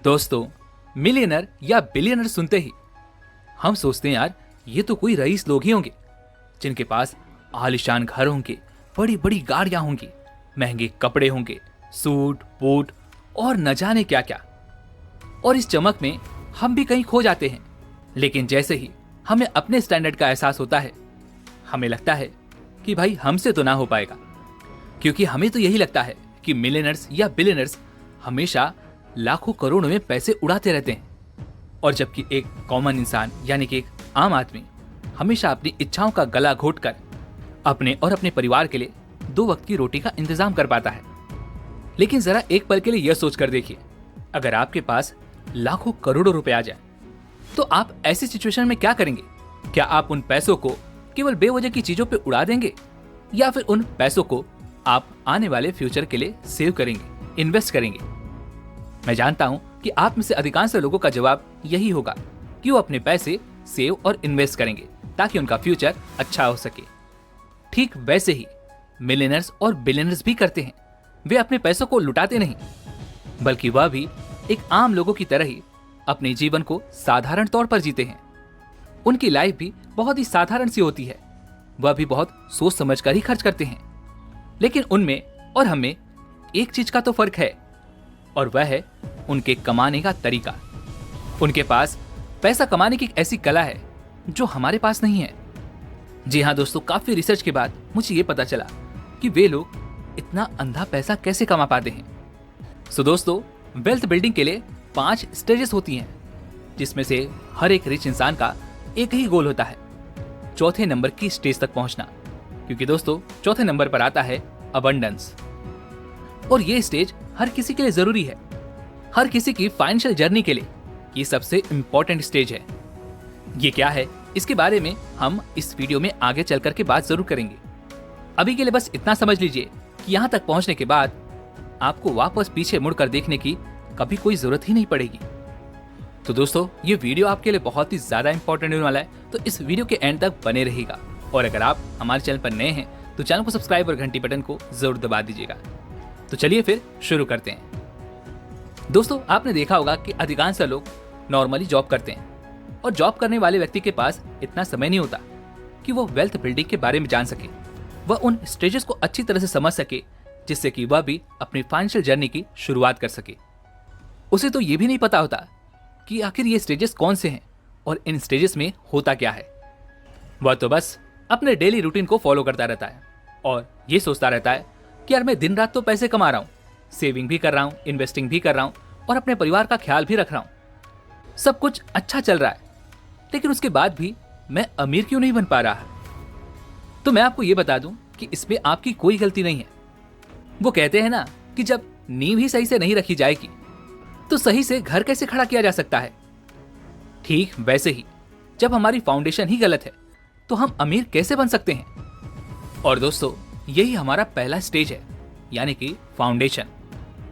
दोस्तों, मिलियनर या बिलियनर सुनते ही हम सोचते हैं यार ये तो कोई रईस लोग ही होंगे जिनके पास आलीशान घर होंगे, बड़ी बड़ी गाड़ियां होंगी, महंगे कपड़े होंगे, सूट बूट और न जाने क्या क्या। और इस चमक में हम भी कहीं खो जाते हैं। लेकिन जैसे ही हमें अपने स्टैंडर्ड का एहसास होता है, हमें लगता है कि भाई हमसे तो ना हो पाएगा, क्योंकि हमें तो यही लगता है कि मिलियनर्स या बिलियनर्स हमेशा लाखों करोड़ों में पैसे उड़ाते रहते हैं, और जबकि एक कॉमन इंसान यानी कि एक आम आदमी हमेशा अपनी इच्छाओं का गला घोटकर अपने और अपने परिवार के लिए 2 वक्त की रोटी का इंतजाम कर पाता है। लेकिन जरा एक पल के लिए यह सोच कर देखिए, अगर आपके पास लाखों करोड़ों रुपए आ जाए तो आप ऐसी सिचुएशन में क्या करेंगे? क्या आप उन पैसों को केवल बेवजह की चीजों पे उड़ा देंगे, या फिर उन पैसों को आप आने वाले फ्यूचर के लिए सेव करेंगे, इन्वेस्ट करेंगे? मैं जानता हूं कि आप में से अधिकांश लोगों का जवाब यही होगा कि वो अपने पैसे सेव और इन्वेस्ट करेंगे ताकि उनका फ्यूचर अच्छा हो सके। ठीक वैसे ही मिलियनर्स और बिलियनर्स भी करते हैं। वे अपने पैसों को लुटाते नहीं, बल्कि वह भी एक आम लोगों की तरह ही अपने जीवन को साधारण तौर पर जीते हैं। उनकी लाइफ भी बहुत ही साधारण सी होती है। वह भी बहुत सोच समझ कर ही खर्च करते हैं। लेकिन उनमें और हमें एक चीज का तो फर्क है, और वह है उनके कमाने का तरीका। उनके पास पैसा कमाने की एक ऐसी कला है जो हमारे पास नहीं है। जी हाँ दोस्तों, काफी रिसर्च के बाद मुझे ये पता चला कि वे लोग इतना अंधा पैसा कैसे कमा पाते हैं। सो दोस्तों, वेल्थ बिल्डिंग के लिए 5 स्टेजेस होती हैं, जिसमें से हर एक रिच इंसान का एक ही गोल होता है, चौथे नंबर की स्टेज तक पहुंचना। क्योंकि दोस्तों, चौथे नंबर पर आता है अबंडेंस, और ये स्टेज हर किसी के लिए जरूरी है। हर किसी की फाइनेंशियल जर्नी के लिए ये सबसे इंपॉर्टेंट स्टेज है। ये क्या है, इसके बारे में हम इस वीडियो में आगे चल करके बात जरूर करेंगे। अभी के लिए बस इतना समझ लीजिए कि यहाँ तक पहुंचने के बाद आपको वापस पीछे मुड़कर देखने की कभी कोई जरूरत ही नहीं पड़ेगी। तो दोस्तों, ये वीडियो आपके लिए बहुत ही ज्यादा इंपॉर्टेंट होने वाला है, तो इस वीडियो के एंड तक बने रहेगा। और अगर आप हमारे चैनल पर नए हैं तो चैनल को सब्सक्राइब और घंटी बटन को जरूर दबा दीजिएगा। तो चलिए फिर शुरू करते हैं। दोस्तों, आपने देखा होगा कि अधिकांश लोग नॉर्मली जॉब करते हैं, और जॉब करने वाले व्यक्ति के पास इतना समय नहीं होता कि वो वेल्थ बिल्डिंग के बारे में जान सके, वह उन स्टेजेस को अच्छी तरह से समझ सके, जिससे कि वह भी अपनी फाइनेंशियल जर्नी की शुरुआत कर सके। उसे तो ये भी नहीं पता होता कि आखिर ये स्टेजेस कौन से हैं और इन स्टेजेस में होता क्या है। वह तो बस अपने डेली रूटीन को फॉलो करता रहता है और ये सोचता रहता है कि यार मैं दिन रात तो पैसे कमा रहा हूँ, सेविंग भी कर रहा हूँ, इन्वेस्टिंग भी कर रहा हूँ और अपने परिवार का ख्याल भी रख रहा हूँ। सब कुछ अच्छा चल रहा है, लेकिन उसके बाद भी मैं अमीर क्यों नहीं बन पा रहा? तो मैं आपको ये बता दूं कि इसमें आपकी कोई गलती नहीं है। वो कहते हैं ना कि जब नींव ही सही से नहीं रखी जाएगी तो सही से घर कैसे खड़ा किया जा सकता है। ठीक वैसे ही जब हमारी फाउंडेशन ही गलत है तो हम अमीर कैसे बन सकते हैं? और दोस्तों, यही हमारा पहला स्टेज है, यानी कि फाउंडेशन,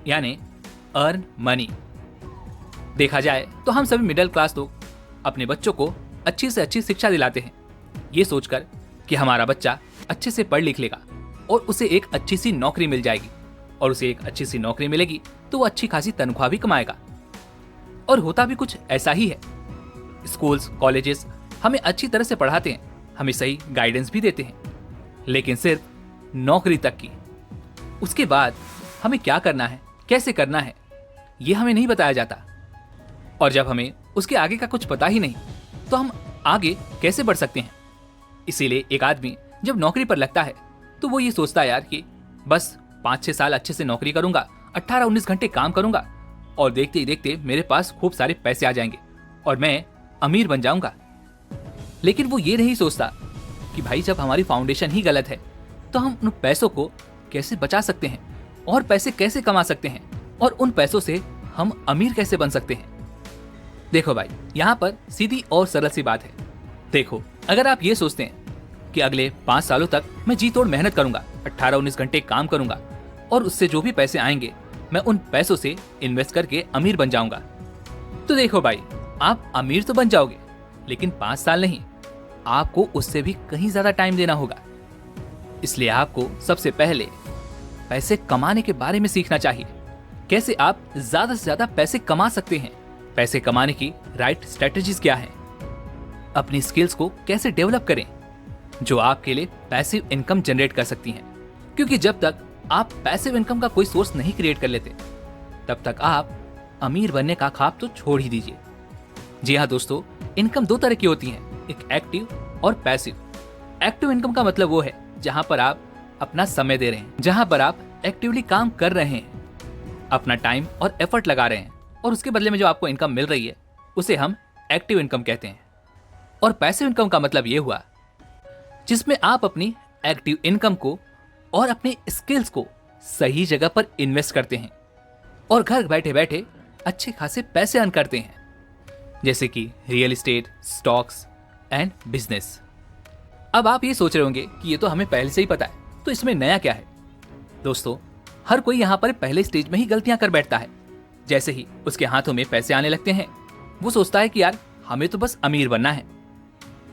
यानी अर्न मनी। देखा जाए तो हम सभी मिडिल क्लास लोग अपने बच्चों को अच्छी से अच्छी शिक्षा दिलाते हैं, ये सोचकर कि हमारा बच्चा अच्छे से पढ़ लिख लेगा और उसे एक अच्छी सी नौकरी मिल जाएगी, और उसे एक अच्छी सी नौकरी मिलेगी तो वो अच्छी खासी तनख्वाह भी कमाएगा। और होता भी कुछ ऐसा ही है। स्कूल्स, कॉलेजेस हमें अच्छी तरह से पढ़ाते हैं, हमें सही गाइडेंस भी देते हैं, लेकिन सिर्फ नौकरी तक की। उसके बाद हमें क्या करना है, कैसे करना है, ये हमें नहीं बताया जाता। और जब हमें उसके आगे का कुछ पता ही नहीं तो हम आगे कैसे बढ़ सकते हैं? इसीलिए एक आदमी जब नौकरी पर लगता है तो वो ये सोचता है यार कि बस 5-6 साल अच्छे से नौकरी करूंगा, 18-19 घंटे काम करूंगा और देखते ही देखते मेरे पास खूब सारे पैसे आ जाएंगे और मैं अमीर बन जाऊंगा। लेकिन वो ये नहीं सोचता कि भाई जब हमारी फाउंडेशन ही गलत है तो हम उन पैसों को कैसे बचा सकते हैं और पैसे कैसे कमा सकते हैं और उन पैसों से हम अमीर कैसे बन सकते हैं। देखो भाई, यहाँ पर सीधी और सरल सी बात है। देखो, अगर आप ये सोचते हैं कि अगले 5 सालों तक मैं जी तोड़ मेहनत करूंगा, 18-19 घंटे काम करूंगा और उससे जो भी पैसे आएंगे मैं उन पैसों से इन्वेस्ट करके अमीर बन जाऊंगा, तो देखो भाई, आप अमीर तो बन जाओगे, लेकिन 5 साल नहीं, आपको उससे भी कहीं ज्यादा टाइम देना होगा। इसलिए आपको सबसे पहले पैसे कमाने के बारे में सीखना चाहिए। कैसे आप ज्यादा से ज्यादा पैसे कमा सकते हैं, पैसे कमाने की राइट स्ट्रेटजीज क्या हैं, अपनी स्किल्स को कैसे डेवलप करें जो आपके लिए पैसिव इनकम जनरेट कर सकती हैं। क्योंकि जब तक आप पैसिव इनकम का कोई सोर्स नहीं क्रिएट कर लेते तब तक आप अमीर बनने का ख्वाब तो छोड़ ही दीजिए। जी हाँ दोस्तों, इनकम दो तरह की होती है, एक एक्टिव और पैसिव। एक्टिव इनकम का मतलब वो है जहां पर आप अपना समय दे रहे हैं, जहां पर आप एक्टिवली काम कर रहे हैं, अपना टाइम और एफर्ट लगा रहे हैं और उसके बदले में जो आपको इनकम मिल रही है उसे हम एक्टिव इनकम कहते हैं। और पैसिव इनकम का मतलब ये हुआ जिसमें आप अपनी एक्टिव इनकम को और अपने स्किल्स को सही जगह पर इन्वेस्ट करते हैं और घर बैठे बैठे अच्छे खासे पैसे अर्न करते हैं, जैसे कि real estate, stocks and business. अब आप ये सोच रहे होंगे कि ये तो हमें पहले से ही पता है, तो इसमें नया क्या है। दोस्तों, हर कोई यहाँ पर पहले स्टेज में ही गलतियां कर बैठता है। जैसे ही उसके हाथों में पैसे आने लगते हैं वो सोचता है कि यार हमें तो बस अमीर बनना है,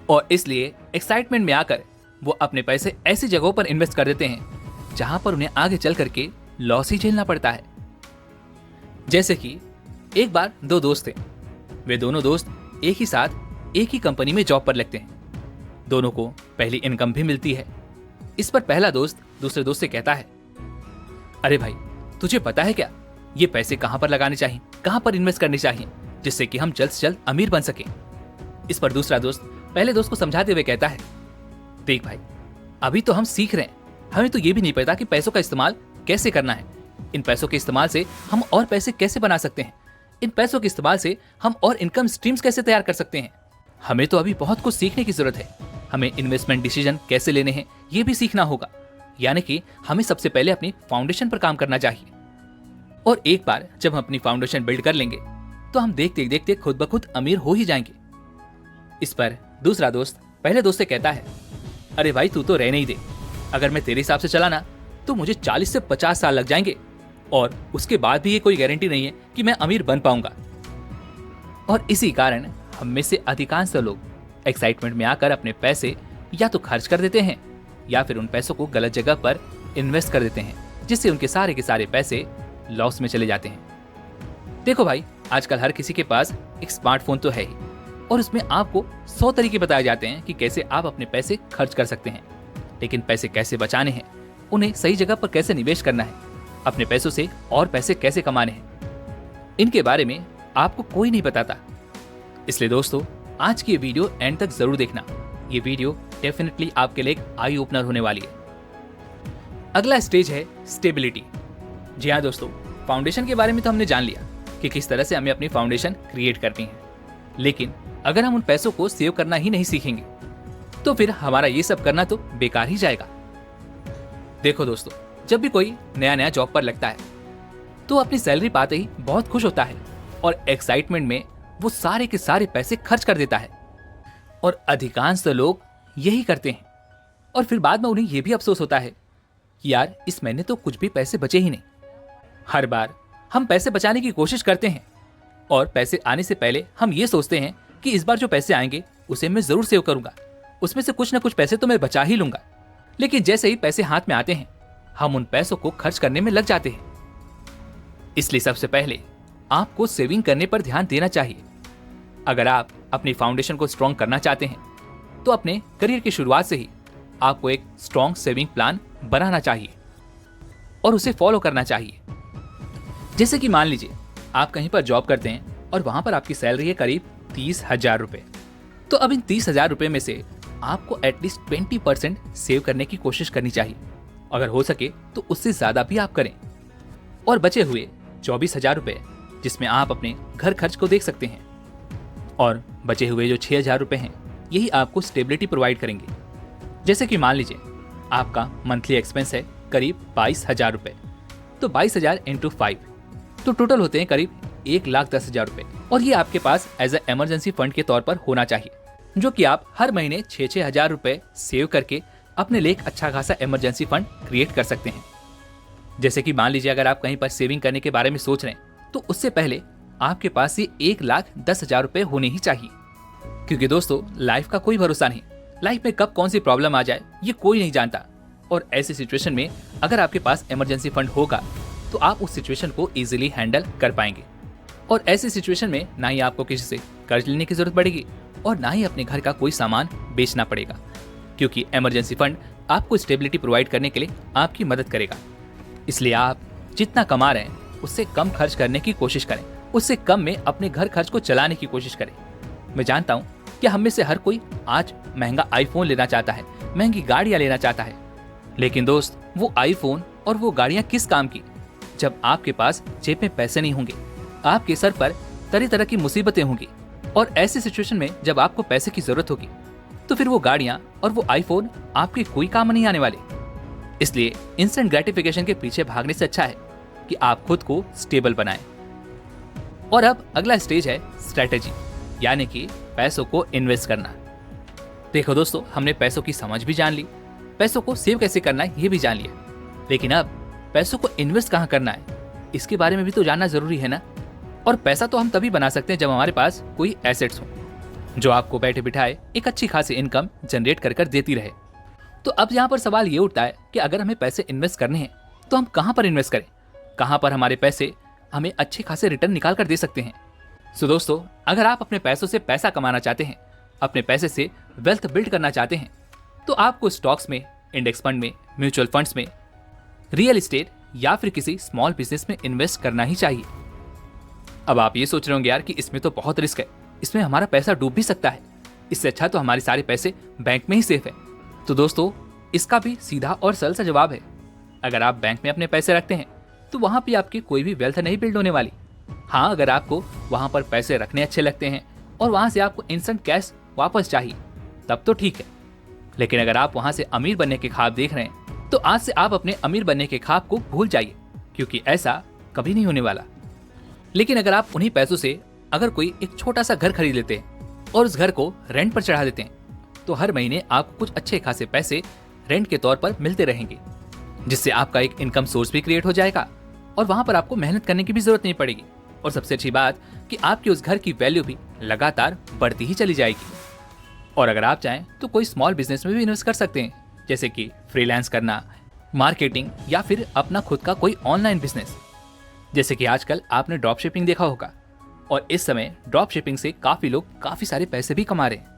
और इसलिए एक्साइटमेंट में आकर वो अपने पैसे ऐसी जगहों पर इन्वेस्ट कर देते हैं जहां पर उन्हें आगे चल करके लॉस ही झेलना पड़ता है। जैसे कि एक बार दो दोस्त थे। वे दोनों दोस्त एक ही साथ एक ही कंपनी में जॉब पर लगते हैं। दोनों को पहली इनकम भी मिलती है। इस पर पहला दोस्त दूसरे दोस्त से कहता है, अरे भाई, तुझे पता है क्या ये पैसे कहां पर लगाने चाहिए, कहां पर इन्वेस्ट करने चाहिए जिससे कि हम जल्द से जल्द अमीर बन सकें। इस पर दूसरा दोस्त पहले दोस्त को समझाते हुए कहता है, देख भाई, अभी तो हम सीख रहे हैं, हमें तो ये भी नहीं पता कि पैसों का इस्तेमाल कैसे करना है। इन पैसों के इस्तेमाल से हम और पैसे कैसे बना सकते हैं, इन पैसों के इस्तेमाल से हम और इनकम स्ट्रीम्स कैसे तैयार कर सकते हैं। हमें तो अभी बहुत कुछ सीखने की जरूरत है। हमें इन्वेस्टमेंट डिसीजन कैसे लेने हैं ये भी सीखना होगा। यानी कि हमें सबसे पहले अपनी फाउंडेशन पर काम करना चाहिए, और एक बार जब हम अपनी फाउंडेशन बिल्ड कर लेंगे तो हम देखते देखते खुद ब खुद अमीर हो ही जाएंगे। इस पर दूसरा दोस्त पहले दोस्त से कहता है, अरे भाई, तू तो रहने ही दे, अगर मैं तेरे हिसाब से चला ना तो मुझे 40 से 50 साल लग जाएंगे, और उसके बाद भी ये कोई गारंटी नहीं है कि मैं अमीर बन पाऊंगा। और इसी कारण हम में से अधिकांश लोग एक्साइटमेंट में आकर अपने पैसे या तो खर्च कर देते हैं या फिर उन पैसों को गलत जगह पर इन्वेस्ट कर देते हैं, जिससे उनके सारे के सारे पैसे लॉस में चले जाते हैं। देखो भाई, आजकल हर किसी के पास एक स्मार्टफोन तो है ही, और उसमें आपको 100 तरीके बताए जाते हैं कि कैसे आप अपने पैसे खर्च कर सकते हैं। लेकिन पैसे कैसे बचाने हैं, उन्हें सही जगह पर कैसे निवेश करना है, अपने पैसों से और पैसे कैसे कमाने हैं, इनके बारे में आपको कोई नहीं बताता। इसलिए दोस्तों, आज की ये वीडियो एंड तक जरूर देखना। ये वीडियो डेफिनेटली आपके लिए एक आई ओपनर होने वाली है। अगला स्टेज है स्टेबिलिटी। जी हाँ दोस्तों, फाउंडेशन के बारे में तो हमने जान लिया कि किस तरह से हमें अपनी फाउंडेशन क्रिएट करनी है। लेकिन अगर हम उन पैसों को सेव करना ही नहीं सीखेंगे तो फिर हमारा ये सब करना तो बेकार ही जाएगा। देखो दोस्तों, जब भी कोई नया नया जॉब पर लगता है तो अपनी सैलरी पाते ही बहुत खुश होता है और एक्साइटमेंट में वो सारे के सारे पैसे खर्च कर देता है। और अधिकांश लोग यही करते हैं, और फिर बाद में उन्हें यह भी अफसोस होता है कि यार इस महीने तो कुछ भी पैसे बचे ही नहीं। हर बार हम पैसे बचाने की कोशिश करते हैं और पैसे आने से पहले हम ये सोचते हैं कि इस बार जो पैसे आएंगे उसे मैं जरूर सेव करूंगा, उसमें से कुछ ना कुछ पैसे तो मैं बचा ही लूंगा। लेकिन जैसे ही पैसे हाथ में आते हैं हम उन पैसों को खर्च करने में लग जाते हैं। इसलिए सबसे पहले आपको सेविंग करने पर ध्यान देना चाहिए। अगर आप अपनी फाउंडेशन को स्ट्रॉन्ग करना चाहते हैं तो अपने करियर की शुरुआत से ही आपको एक स्ट्रॉन्ग सेविंग प्लान बनाना चाहिए और उसे फॉलो करना चाहिए। जैसे कि मान लीजिए आप कहीं पर जॉब करते हैं और वहां पर आपकी सैलरी है करीब 30,000 रुपए। तो अब इन 30,000 रुपए में से आपको एटलीस्ट 20% सेव करने की कोशिश करनी चाहिए। अगर हो सके तो उससे ज्यादा भी आप करें, और बचे हुए 24,000 रुपए जिसमें आप अपने घर खर्च को देख सकते हैं, और बचे हुए जो 6,000 रुपए हैं यही आपको स्टेबिलिटी प्रोवाइड करेंगे। जैसे कि मान लीजिए आपका मंथली एक्सपेंस है करीब 22,000 रुपए, तो 22,000 इंटू 5 तो टोटल होते हैं करीब 1,10,000 रुपए, और ये आपके पास एज ए इमरजेंसी फंड के तौर पर होना चाहिए, जो कि आप हर महीने 6,000 रुपए सेव करके अपने लिए एक अच्छा खासा इमरजेंसी फंड क्रिएट कर सकते हैं। जैसे कि मान लीजिए अगर आप कहीं पर सेविंग करने के बारे में सोच रहे हैं तो उससे पहले आपके पास ये 1,10,000 रुपए होने ही चाहिए, क्योंकि दोस्तों लाइफ का कोई भरोसा नहीं, लाइफ में कब कौन सी प्रॉब्लम आ जाए ये कोई नहीं जानता। और ऐसी सिचुएशन में अगर आपके पास इमरजेंसी फंड होगा तो आप उस सिचुएशन को इजीली हैंडल कर पाएंगे। और ऐसी सिचुएशन में ना ही आपको किसी से कर्ज लेने की जरूरत पड़ेगी और ना ही अपने घर का कोई सामान बेचना पड़ेगा, क्योंकि इमरजेंसी फंड आपको स्टेबिलिटी प्रोवाइड करने के लिए आपकी मदद करेगा। इसलिए आप जितना कमा रहे हैं उससे कम खर्च करने की कोशिश करें, उससे कम में अपने घर खर्च को चलाने की कोशिश करें। मैं जानता हूँ कि हम में से हर कोई आज महंगा आईफोन लेना चाहता है, महंगी गाड़ियां लेना चाहता है, लेकिन दोस्त वो आईफोन और वो गाड़ियां किस काम की जब आपके पास जेब में पैसे नहीं होंगे, आपके सर पर तरह तरह की मुसीबतें होंगी। और ऐसी सिचुएशन में जब आपको पैसे की जरूरत होगी तो फिर वो गाड़ियां और वो आईफोन आपके कोई काम नहीं आने वाले। इसलिए इंस्टेंट ग्रेटिफिकेशन के पीछे भागने से अच्छा है कि आप खुद को स्टेबल बनाएं। और अब अगला स्टेज है स्ट्रेटेजी, यानी कि पैसों को इन्वेस्ट करना। देखो दोस्तों, हमने पैसों की समझ भी जान ली, पैसों को सेव कैसे करना है ये भी जान लिया, लेकिन अब पैसों को इन्वेस्ट कहाँ करना है इसके बारे में भी तो जानना जरूरी है ना। और पैसा तो हम तभी बना सकते हैं जब हमारे पास कोई एसेट्स हो जो आपको बैठे बिठाए एक अच्छी खासी इनकम जनरेट कर देती रहे। तो अब यहाँ पर सवाल ये उठता है कि अगर हमें पैसे इन्वेस्ट करने हैं तो हम कहाँ पर इन्वेस्ट करें, कहाँ पर हमारे पैसे हमें अच्छे खासे रिटर्न निकाल कर दे सकते हैं। सो दोस्तों, अगर आप अपने पैसों से पैसा कमाना चाहते हैं, अपने पैसे से वेल्थ बिल्ड करना चाहते हैं, तो आपको स्टॉक्स में, इंडेक्स फंड में, म्यूचुअल फंड्स में, रियल एस्टेट या फिर किसी स्मॉल बिजनेस में इन्वेस्ट करना ही चाहिए। अब आप ये सोच रहे होंगे यार कि इसमें तो बहुत रिस्क है, इसमें हमारा पैसा डूब भी सकता है, इससे अच्छा तो हमारे सारे पैसे बैंक में ही सेफ है। तो दोस्तों, इसका भी सीधा और सरल सा जवाब है, अगर आप बैंक में अपने पैसे रखते हैं तो वहां पे आपकी कोई भी वेल्थ नहीं बिल्ड होने वाली। हाँ, अगर आपको वहां पर पैसे रखने अच्छे लगते हैं और वहां से आपको इंस्टेंट कैश वापस चाहिए तब तो ठीक है, लेकिन अगर आप वहां से अमीर बनने के ख्वाब देख रहे हैं तो आज से आप अपने अमीर बनने के ख्वाब को भूल जाइए, क्योंकि ऐसा कभी नहीं होने वाला। लेकिन अगर आप उन्हीं पैसों से अगर कोई एक छोटा सा घर खरीद लेते हैं और उस घर को रेंट पर चढ़ा देते हैं तो हर महीने आपको कुछ अच्छे खासे पैसे रेंट के तौर पर मिलते रहेंगे, जिससे आपका एक इनकम सोर्स भी क्रिएट हो जाएगा और वहां पर आपको मेहनत करने की भी जरूरत नहीं पड़ेगी। और सबसे अच्छी बात कि आपके उस घर की वैल्यू भी लगातार बढ़ती ही चली जाएगी। और अगर आप चाहें तो कोई स्मॉल बिजनेस में भी इन्वेस्ट कर सकते हैं, जैसे कि फ्रीलांस करना, मार्केटिंग या फिर अपना खुद का कोई ऑनलाइन बिजनेस। जैसे कि आजकल आपने ड्रॉप शिपिंग देखा होगा और इस समय ड्रॉप शिपिंग से काफी लोग काफी सारे पैसे भी कमा रहे हैं।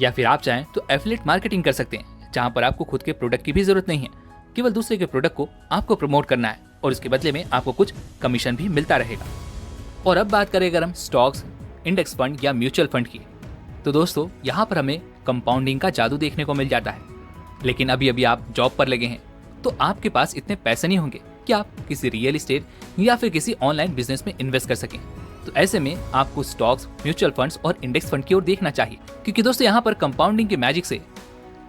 या फिर आप चाहें तो एफिलिएट मार्केटिंग कर सकते हैं, जहां पर आपको खुद के प्रोडक्ट की भी जरूरत नहीं है, केवल दूसरे के प्रोडक्ट को आपको प्रमोट करना है और उसके बदले में आपको कुछ कमीशन भी मिलता रहेगा। और अब बात करें अगर हम स्टॉक्स, इंडेक्स फंड या म्यूचुअल फंड की, तो दोस्तों यहाँ पर हमें कंपाउंडिंग का जादू देखने को मिल जाता है। लेकिन अभी अभी आप जॉब पर लगे हैं तो आपके पास इतने पैसे नहीं होंगे कि आप किसी रियल एस्टेट या फिर किसी ऑनलाइन बिजनेस में इन्वेस्ट कर सकें। तो ऐसे में आपको स्टॉक्स, म्यूचुअल फंड्स और इंडेक्स फंड की ओर देखना चाहिए, क्योंकि दोस्तों यहाँ पर कंपाउंडिंग के मैजिक से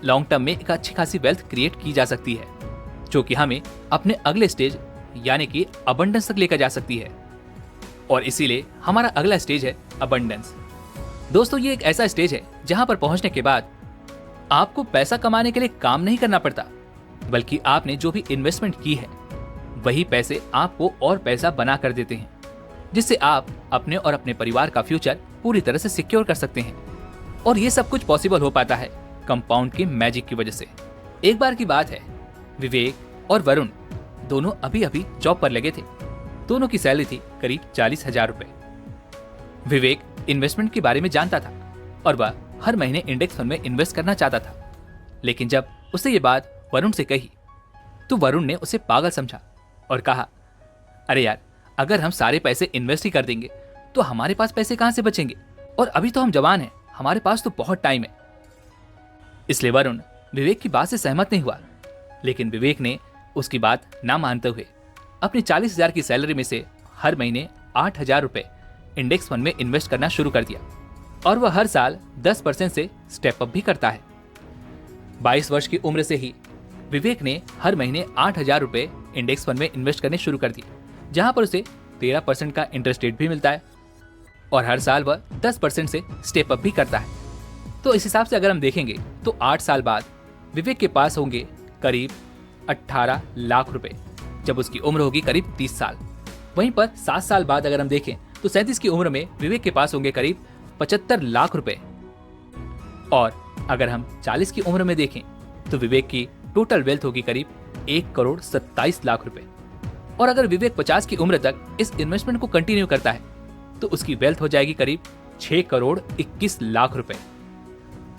लॉन्ग टर्म में एक अच्छी खासी वेल्थ क्रिएट की जा सकती है, जो कि हमें अपने अगले स्टेज यानी कि अबंडेंस तक लेकर जा सकती है। और इसीलिए हमारा अगला स्टेज है अबंडेंस। दोस्तों, ये एक ऐसा स्टेज है जहां पर पहुंचने के बाद आपको पैसा कमाने के लिए काम नहीं करना पड़ता, बल्कि आपने जो भी इन्वेस्टमेंट की है वही पैसे आपको और पैसा बना कर देते हैं, जिससे आप अपने और अपने परिवार का फ्यूचर पूरी तरह से सिक्योर कर सकते हैं। और ये सब कुछ पॉसिबल हो पाता है कंपाउंड के मैजिक की वजह से। एक बार की बात है, विवेक और वरुण दोनों अभी अभी जॉब पर लगे थे। दोनों की सैलरी थी करीब 40,000 रुपए। विवेक इन्वेस्टमेंट के बारे में जानता था और वह हर महीने इंडेक्स फंड में इन्वेस्ट करना चाहता था, लेकिन जब उसे ये बात वरुण से कही तो वरुण ने उसे पागल समझा और कहा, अरे यार, अगर हम सारे पैसे इन्वेस्ट ही कर देंगे तो हमारे पास पैसे कहां से बचेंगे, और अभी तो हम जवान हैं, हमारे पास तो बहुत टाइम है। इसलिए वरुण विवेक की बात से सहमत नहीं हुआ, लेकिन विवेक ने उसकी बात ना मानते हुए अपनी 40,000 की सैलरी में से हर महीने 8,000 रुपए इंडेक्स फंड में इन्वेस्ट करना शुरू कर दिया, और वह हर साल 10% से स्टेप अप भी करता है। 22 वर्ष की उम्र से ही विवेक ने हर महीने 8,000 रुपए इंडेक्स फंड में इन्वेस्ट करने शुरू कर दिए, जहां पर उसे 13% का इंटरेस्ट रेट भी मिलता है, और हर साल वह 10% से स्टेप अप भी करता है। तो इस हिसाब से अगर हम देखेंगे तो 8 साल बाद विवेक के पास होंगे करीब 18 लाख रुपए, जब उसकी उम्र होगी करीब 30 साल। वहीं पर 7 साल बाद अगर हम देखें तो 37 की उम्र में विवेक के पास होंगे करीब 75 लाख रुपए। और अगर हम 40 की उम्र में देखें तो विवेक की टोटल वेल्थ होगी करीब 1 करोड़ 27 लाख रुपए। और अगर विवेक 50 की उम्र तक इस इन्वेस्टमेंट को कंटिन्यू करता है तो उसकी वेल्थ हो जाएगी करीब 6 करोड़ 21 लाख रुपए।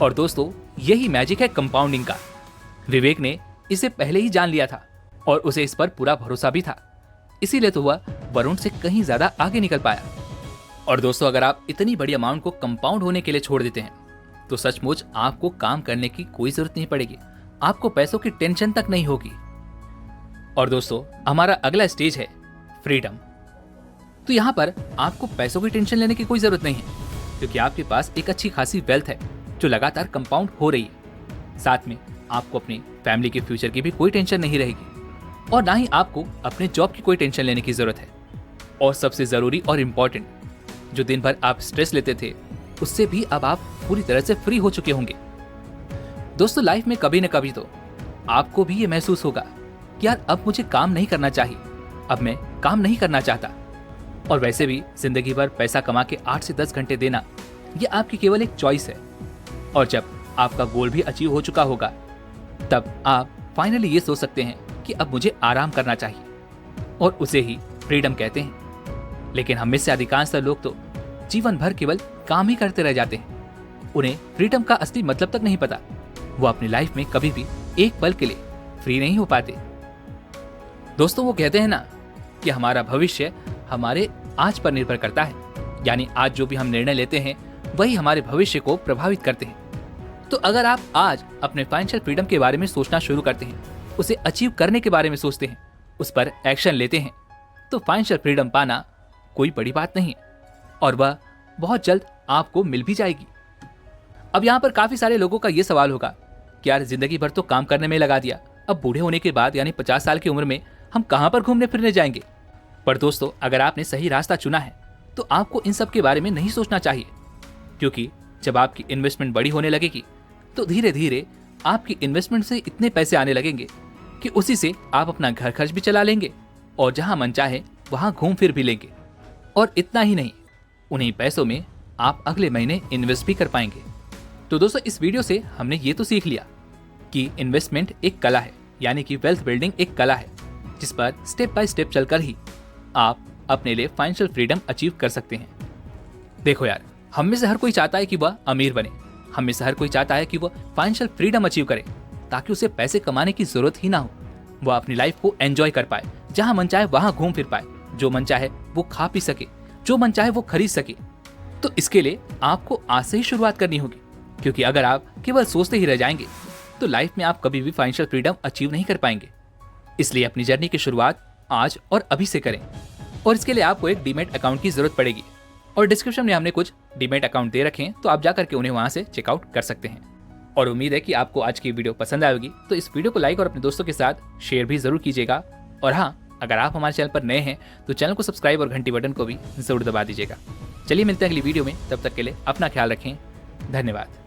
और दोस्तों, यही मैजिक है कंपाउंडिंग का। विवेक ने इसे पहले ही जान लिया था और उसे इस पर पूरा भरोसा भी था, इसीलिए तो वह वरुण से कहीं ज्यादा आगे निकल पाया। और दोस्तों, अगर आप इतनी बड़ी अमाउंट को कंपाउंड होने के लिए छोड़ देते हैं तो सचमुच आपको काम करने की कोई जरूरत नहीं पड़ेगी, आपको पैसों की टेंशन तक नहीं होगी। और दोस्तों, हमारा अगला स्टेज है फ्रीडम। तो यहाँ पर आपको पैसों की टेंशन लेने की कोई जरूरत नहीं है, क्योंकि आपके पास एक अच्छी खासी वेल्थ है जो लगातार कंपाउंड हो रही है। साथ में आपको अपनी फैमिली के फ्यूचर की भी कोई टेंशन नहीं रहेगी और ना ही आपको अपने जॉब की कोई टेंशन लेने की जरूरत है। और सबसे जरूरी और इम्पोर्टेंट, जो दिन भर आप स्ट्रेस लेते थे उससे भी अब आप पूरी तरह से फ्री हो चुके होंगे। दोस्तों, लाइफ में कभी न कभी तो आपको भी ये महसूस होगा कि यार अब मुझे काम नहीं करना चाहिए, अब मैं काम नहीं करना चाहता। और वैसे भी जिंदगी भर पैसा कमा के 8 से 10 घंटे देना ये आपकी केवल एक चॉइस है। और जब आपका गोल भी अचीव हो चुका होगा तब आप फाइनली ये सोच सकते हैं कि अब मुझे आराम करना चाहिए, और उसे ही फ्रीडम कहते हैं। लेकिन हम में से अधिकांश लोग तो जीवन भर केवल काम ही करते रह जाते हैं। उन्हें फ्रीडम का असली मतलब तक नहीं पता। वो अपनी लाइफ में कभी भी एक पल के लिए फ्री नहीं हो पाते। दोस्तों, वो कहते हैं ना कि हमारा भविष्य हमारे आज पर निर्भर करता है, यानी आज जो भी हम निर्णय लेते हैं वही हमारे भविष्य को प्रभावित करते हैं। तो अगर आप आज अपने फाइनेंशियल फ्रीडम के बारे में सोचना शुरू करते हैं, उसे अचीव करने के बारे में सोचते हैं, उस पर एक्शन लेते हैं, तो फाइनेंशियल फ्रीडम पाना कोई बड़ी बात नहीं है और वह बहुत जल्द आपको मिल भी जाएगी। अब यहाँ पर काफी सारे लोगों का ये सवाल होगा कि यार जिंदगी भर तो काम करने में लगा दिया, अब बूढ़े होने के बाद यानी 50 साल की उम्र में हम कहाँ पर घूमने फिरने जाएंगे। पर दोस्तों, अगर आपने सही रास्ता चुना है तो आपको इन सब के बारे में नहीं सोचना चाहिए, क्योंकि जब आपकी इन्वेस्टमेंट बड़ी होने लगेगी तो धीरे धीरे आपकी इन्वेस्टमेंट से इतने पैसे आने लगेंगे कि उसी से आप अपना घर खर्च भी चला लेंगे और जहां मन चाहे वहां घूम फिर भी लेंगे। और इतना ही नहीं, उन्हीं पैसों में आप अगले महीने इन्वेस्ट भी कर पाएंगे। तो दोस्तों, इस वीडियो से हमने ये तो सीख लिया कि इन्वेस्टमेंट एक कला है, यानी कि वेल्थ बिल्डिंग एक कला है जिस पर स्टेप बाय स्टेप चलकर ही आप अपने लिए फाइनेंशियल फ्रीडम अचीव कर सकते हैं। देखो यार, हम में से हर कोई चाहता है कि वह अमीर बने, हम में से हर कोई चाहता है कि वह फाइनेंशियल फ्रीडम अचीव करे ताकि उसे पैसे कमाने की जरूरत ही ना हो, वह अपनी लाइफ को एंजॉय कर पाए, जहां मन चाहे वहां घूम फिर पाए, जो मन चाहे वो खा पी सके, जो मन चाहे वो खरीद सके। तो इसके लिए आपको आज से ही शुरुआत करनी होगी, क्योंकि अगर आप केवल सोचते ही रह जाएंगे तो लाइफ में आप कभी भी फाइनेंशियल फ्रीडम अचीव नहीं कर पाएंगे। इसलिए अपनी जर्नी की शुरुआत आज और अभी से करें, और इसके लिए आपको एक डीमैट अकाउंट की जरूरत पड़ेगी। और डिस्क्रिप्शन में हमने कुछ डीमैट अकाउंट दे रखे हैं, तो आप जाकर के उन्हें वहां से चेकआउट कर सकते हैं। और उम्मीद है कि आपको आज की वीडियो पसंद आएगी, तो इस वीडियो को लाइक और अपने दोस्तों के साथ शेयर भी जरूर कीजिएगा। और हाँ, अगर आप हमारे चैनल पर नए हैं तो चैनल को सब्सक्राइब और घंटी बटन को भी जरूर दबा दीजिएगा। चलिए मिलते हैं अगली वीडियो में, तब तक के लिए अपना ख्याल रखें। धन्यवाद।